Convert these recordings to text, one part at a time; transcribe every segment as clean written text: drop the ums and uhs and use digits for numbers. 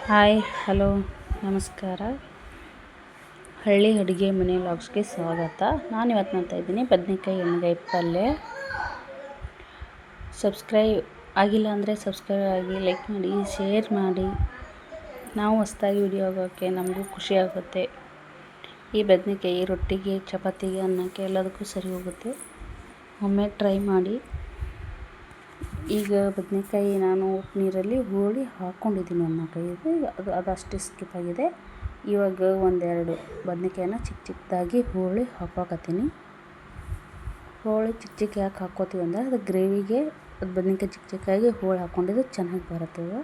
Hi hello ನಮಸ್ಕಾರ. ಹಳ್ಳಿ ಅಡುಗೆ ಮನೆ ವ್ಲಾಗ್ಸ್ಗೆ ಸ್ವಾಗತ. ನಾನು ಇವತ್ತು ಮಾಡ್ತಾಯಿದ್ದೀನಿ ಬದನೇಕಾಯಿ ಎಣ್ಣೆಗಾಯಿ ಪಲ್ಯ. ಸಬ್ಸ್ಕ್ರೈಬ್ ಆಗಿಲ್ಲ ಅಂದರೆ ಸಬ್ಸ್ಕ್ರೈಬ್ ಆಗಿ, ಲೈಕ್ ಮಾಡಿ, ಶೇರ್ ಮಾಡಿ. ನಾವು ಹೊಸ್ದಾಗಿ ವಿಡಿಯೋ ಆಗೋಕ್ಕೆ ನಮಗೂ ಖುಷಿ ಆಗುತ್ತೆ. ಈ ಬದನೇಕಾಯಿ ರೊಟ್ಟಿಗೆ, ಚಪಾತಿಗೆ, ಅನ್ನಕ್ಕೆ ಎಲ್ಲದಕ್ಕೂ ಸರಿ ಹೋಗುತ್ತೆ. ಒಮ್ಮೆ ಟ್ರೈ ಮಾಡಿ. ಈಗ ಬದನೇಕಾಯಿ ನಾನು ಉಪ್ಪು ನೀರಲ್ಲಿ ಹುಳಿ ಹಾಕ್ಕೊಂಡಿದ್ದೀನಿ. ಒಂದು 4-5 ಅದು ಅಷ್ಟು ಸ್ಕಿಪ್ ಆಗಿದೆ. ಇವಾಗ ಒಂದೆರಡು ಬದನೇಕಾಯಿನ ಚಿಕ್ಕ ಚಿಕ್ಕದಾಗಿ ಹುಳಿ ಹಾಕ್ಕೊತೀನಿ. ಹುಳಿ ಚಿಕ್ಕ ಚಿಕ್ಕ ಯಾಕೆ ಹಾಕ್ಕೋತೀವಿ ಅಂದರೆ ಅದು ಗ್ರೇವಿಗೆ ಅದು ಬದನೇಕಾಯಿ ಚಿಕ್ಕ ಚಿಕ್ಕಾಗಿ ಹೋಳು ಹಾಕ್ಕೊಂಡಿದ್ದು ಚೆನ್ನಾಗಿ ಬರುತ್ತವೆ.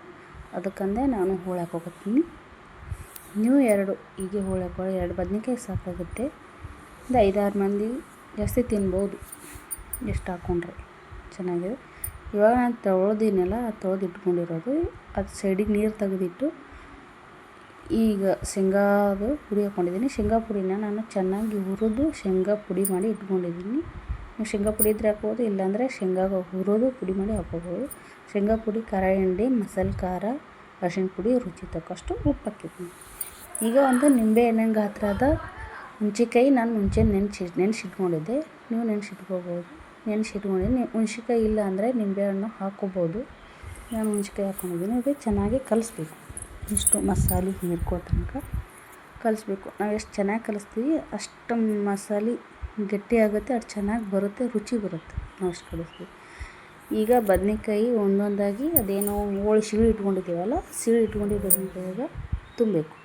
ಅದಕ್ಕಂದೆ ನಾನು ಹೋಳು ಹಾಕ್ಕೊತೀನಿ. ನೀವು ಹೀಗೆ ಹೋಳು ಹಾಕ್ಕೊಳ್ಳಿ. 2 ಬದನೇಕಾಯಿ ಸಾಕಾಗುತ್ತೆ. ಒಂದು 5-6 ಮಂದಿ ಜಾಸ್ತಿ ತಿನ್ಬೋದು ಎಷ್ಟು ಹಾಕ್ಕೊಂಡ್ರೆ ಚೆನ್ನಾಗಿದೆ. ಇವಾಗ ನಾನು ತೊಳೆದಿನಲ್ಲ, ತೊಳೆದು ಇಟ್ಕೊಂಡಿರೋದು ಅದು ಸೈಡಿಗೆ ನೀರು ತೆಗೆದಿಟ್ಟು ಈಗ ಶೇಂಗಾದು ಪುಡಿ ಹಾಕ್ಕೊಂಡಿದ್ದೀನಿ. ಶೇಂಗಾ ಪುಡಿನ ನಾನು ಚೆನ್ನಾಗಿ ಹುರಿದು ಶೇಂಗಾ ಪುಡಿ ಮಾಡಿ ಇಟ್ಕೊಂಡಿದ್ದೀನಿ. ನೀವು ಶೇಂಗಾ ಪುಡಿ ಇದ್ದರೆ ಹಾಕ್ಬೋದು, ಇಲ್ಲಾಂದರೆ ಶೇಂಗಾ ಹುರಿದು ಪುಡಿ ಮಾಡಿ ಹಾಕ್ಕೋಬೋದು. ಶೇಂಗಾ ಪುಡಿ, ಖಾರ ಎಣ್ಣೆ, ಮಸಾಲೆ ಖಾರ, ಅರಿಶಿಣ ಪುಡಿ, ರುಚಿ ತಕ್ಕಷ್ಟು ಉಪ್ಪು ಹಾಕಿದ್ದೀನಿ. ಈಗ ಒಂದು ನಿಂಬೆ ಹಣ್ಣಿನ ಗಾತ್ರದ ಹುಣಸೆಕಾಯಿ ನಾನು ಮುಂಚೆ ನೆನೆಸಿಟ್ಕೊಂಡಿದ್ದೆ. ನೀವು ನೆನೆಸಿಟ್ಕೋಬೋದು. ನೆನೆಸಿಟ್ಕೊಂಡಿದ್ದೀನಿ. ಹುಣಸೆಕಾಯಿ ಇಲ್ಲ ಅಂದರೆ ನಿಂಬೆಹಣ್ಣು ಹಾಕ್ಕೋಬೋದು. ನಾನು ಹುಣಸೆಕಾಯಿ ಹಾಕ್ಕೊಂಡಿದ್ದೀನಿ. ಇದು ಚೆನ್ನಾಗಿ ಕಲಿಸ್ಬೇಕು. ಇಷ್ಟು ಮಸಾಲೆ ಹೀರ್ಕೋ ತನಕ ಕಲಿಸ್ಬೇಕು. ನಾವು ಎಷ್ಟು ಚೆನ್ನಾಗಿ ಕಲಿಸ್ತೀವಿ ಅಷ್ಟು ಮಸಾಲೆ ಗಟ್ಟಿ ಆಗುತ್ತೆ, ಅಷ್ಟು ಚೆನ್ನಾಗಿ ಬರುತ್ತೆ, ರುಚಿ ಬರುತ್ತೆ. ನಾವು ಅಷ್ಟು ಕಲಿಸ್ತೀವಿ. ಈಗ ಬದನೇಕಾಯಿ ಒಂದೊಂದಾಗಿ ಅದೇನೋ ಹೋಳು ಸಿಳಿ ಇಟ್ಕೊಂಡಿದ್ದೀವಲ್ಲ, ಸಿಳಿ ಇಟ್ಕೊಂಡಿದ್ದ ಬದನೇಕಾಯಿಗೆ ತುಂಬಬೇಕು.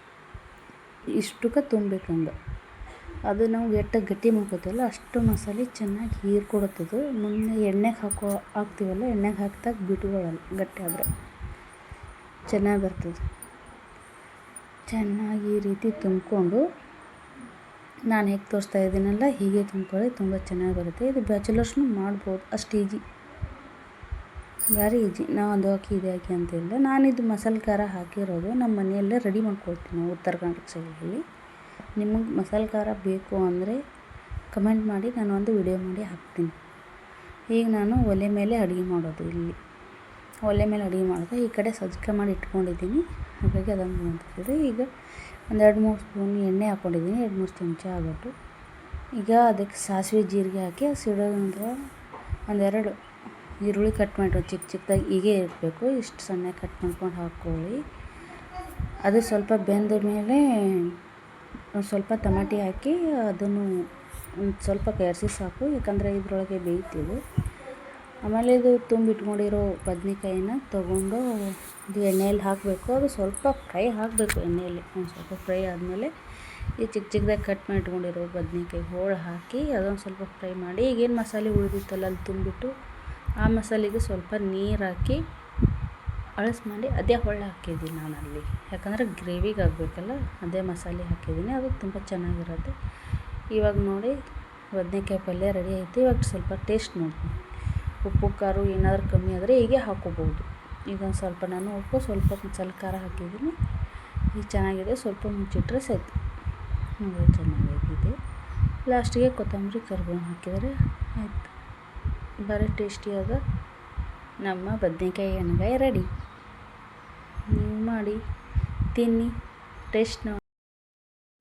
ಇಷ್ಟಕ್ಕೆ ತುಂಬಬೇಕು. ಹಂಗೆ ಅದು ನಾವು ಎಷ್ಟು ಗಟ್ಟಿ ಮಾಡ್ಕೋತೀವಲ್ಲ ಅಷ್ಟು ಮಸಾಲೆ ಚೆನ್ನಾಗಿ ಹೀರ್ಕೊಡುತ್ತದು. ಮುಂದೆ ಎಣ್ಣೆಗೆ ಹಾಕ್ತೀವಲ್ಲ, ಎಣ್ಣೆಗೆ ಹಾಕಿದಾಗ ಬಿಟ್ಕೊಳ್ಳಲ್ಲ. ಗಟ್ಟಿ ಆದರೆ ಚೆನ್ನಾಗಿ ಬರ್ತದೆ. ಚೆನ್ನಾಗಿ ಈ ರೀತಿ ತುಂಬಿಕೊಂಡು ನಾನು ಹೇಗೆ ತೋರಿಸ್ತಾ ಇದ್ದೀನಲ್ಲ ಹೀಗೆ ತುಂಬ್ಕೊಳ್ಳಿ. ತುಂಬ ಚೆನ್ನಾಗಿ ಬರುತ್ತೆ. ಇದು ಬ್ಯಾಚುಲರ್ಸ್ನು ಮಾಡ್ಬೋದು. ಅಷ್ಟು ಈಜಿ, ಭಾರಿ ಈಜಿ. ನಾವು ಅದು ಹಾಕಿ ಇದು ಹಾಕಿ ಅಂತಿಲ್ಲ. ನಾನಿದು ಮಸಾಲೆ ಖಾರ ಹಾಕಿರೋದು ನಮ್ಮ ಮನೆಯಲ್ಲೇ ರೆಡಿ ಮಾಡ್ಕೊಳ್ತೀನಿ. ನಾವು ಉತ್ತರ ಕರ್ನಾಟಕ ಸೈಡಲ್ಲಿ. ನಿಮಗೆ ಮಸಾಲೆ ಖಾರ ಬೇಕು ಅಂದರೆ ಕಮೆಂಟ್ ಮಾಡಿ, ನಾನು ಒಂದು ವಿಡಿಯೋ ಮಾಡಿ ಹಾಕ್ತೀನಿ. ಈಗ ನಾನು ಒಲೆ ಮೇಲೆ ಅಡುಗೆ ಮಾಡೋದು. ಇಲ್ಲಿ ಒಲೆ ಮೇಲೆ ಅಡುಗೆ ಮಾಡೋದು. ಈ ಕಡೆ ಸಜ್ಜಿಗೆ ಮಾಡಿ ಇಟ್ಕೊಂಡಿದ್ದೀನಿ, ಹಾಗಾಗಿ ಅದನ್ನು ಮಾಡ್ತಿದ್ದೆ. ಈಗ ಒಂದು 2-3 ಸ್ಪೂನ್ ಎಣ್ಣೆ ಹಾಕ್ಕೊಂಡಿದ್ದೀನಿ, 2-3 ಚಮಚ ಆಗೋಟ್ಟು. ಈಗ ಅದಕ್ಕೆ ಸಾಸಿವೆ ಜೀರಿಗೆ ಹಾಕಿ ಸಿಡೋದಂದ್ರೆ ಒಂದೆರಡು ಈರುಳ್ಳಿ ಕಟ್ ಮಾಡಿ ಚಿಕ್ಕ ಚಿಕ್ಕದಾಗಿ ಹೀಗೆ ಇರಬೇಕು. ಇಷ್ಟು ಸಣ್ಣ ಕಟ್ ಮಾಡ್ಕೊಂಡು ಹಾಕ್ಕೊಳ್ಳಿ. ಅದು ಸ್ವಲ್ಪ ಬೆಂದ ಮೇಲೆ ಒಂದು ಸ್ವಲ್ಪ ಟಮಾಟಿ ಹಾಕಿ ಅದನ್ನು ಒಂದು ಸ್ವಲ್ಪ ಕೆರ್ಸಿ ಸಾಕು, ಯಾಕಂದರೆ ಇದರೊಳಗೆ ಬೇಯ್ತಿದೆ. ಆಮೇಲೆ ಇದು ತುಂಬಿಟ್ಕೊಂಡಿರೋ ಬದನೇಕಾಯಿನ ತೊಗೊಂಡು ಇದು ಎಣ್ಣೆಯಲ್ಲಿ ಹಾಕಬೇಕು. ಅದು ಸ್ವಲ್ಪ ಫ್ರೈ ಆಗಬೇಕು ಎಣ್ಣೆಯಲ್ಲಿ. ಒಂದು ಸ್ವಲ್ಪ ಫ್ರೈ ಆದಮೇಲೆ ಈ ಚಿಕ್ಕ ಚಿಕ್ಕದಾಗಿ ಕಟ್ ಮಾಡಿ ಇಟ್ಕೊಂಡಿರೋ ಬದನೇಕಾಯಿ ಹೋಳು ಹಾಕಿ ಅದೊಂದು ಸ್ವಲ್ಪ ಫ್ರೈ ಮಾಡಿ, ಈಗೇನು ಮಸಾಲೆ ಉಳಿದಿತ್ತಲ್ಲ ಅಲ್ಲಿ ತುಂಬಿಟ್ಟು ಆ ಮಸಾಲೆಗೆ ಸ್ವಲ್ಪ ನೀರು ಹಾಕಿ ಅಳಸ್ ಮಾಡಿ ಅದೇ ಹೊಳ್ಳೆ ಹಾಕಿದ್ದೀನಿ ನಾನಲ್ಲಿ. ಯಾಕಂದರೆ ಗ್ರೇವಿಗೆ ಆಗಬೇಕಲ್ಲ, ಅದೇ ಮಸಾಲೆ ಹಾಕಿದ್ದೀನಿ. ಅದು ತುಂಬ ಚೆನ್ನಾಗಿರುತ್ತೆ. ಇವಾಗ ನೋಡಿ ಬದನೇಕಾಯಿ ಪಲ್ಯ ರೆಡಿ ಆಯಿತು. ಇವಾಗ ಸ್ವಲ್ಪ ಟೇಸ್ಟ್ ನೋಡ್ತೀನಿ. ಉಪ್ಪು ಖಾರ ಏನಾದರೂ ಕಮ್ಮಿ ಆದರೆ ಹೀಗೆ ಹಾಕ್ಕೋಬೋದು. ಈಗ ಸ್ವಲ್ಪ ನಾನು ಉಪ್ಪು, ಸ್ವಲ್ಪ ಮಸಾಲೆ ಖಾರ ಹಾಕಿದ್ದೀನಿ. ಈಗ ಚೆನ್ನಾಗಿದೆ. ಸ್ವಲ್ಪ ಮುಚ್ಚಿಟ್ರೆ ಸಾಯ್ತು. ನೋಡಿ ಚೆನ್ನಾಗಿದೆ. ಲಾಸ್ಟಿಗೆ ಕೊತ್ತಂಬರಿ ಕರಿಬೇವು ಹಾಕಿದರೆ ಆಯಿತು. ಭಾರಿ ಟೇಸ್ಟಿಯಾದ ನಮ್ಮ ಬದನೇಕಾಯಿ ಎಣ್ಣೆಗಾಯಿ ರೆಡಿ. ನೀವು ಮಾಡಿ ತಿನ್ನಿ, ಟೇಸ್ಟ್ ನೋಡಿ.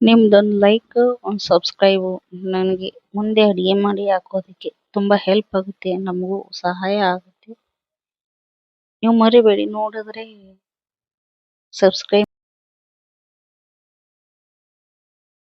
ನಿಮ್ದೊಂದು ಲೈಕ್, ಒಂದು ಸಬ್ಸ್ಕ್ರೈಬು ನನಗೆ ಮುಂದೆ ಅಡುಗೆ ಮಾಡಿ ಹಾಕೋದಕ್ಕೆ ತುಂಬ ಹೆಲ್ಪ್ ಆಗುತ್ತೆ, ನಮಗೂ ಸಹಾಯ ಆಗುತ್ತೆ. ನೀವು ಮರಿಬೇಡಿ, ನೋಡಿದ್ರೆ ಸಬ್ಸ್ಕ್ರೈಬ್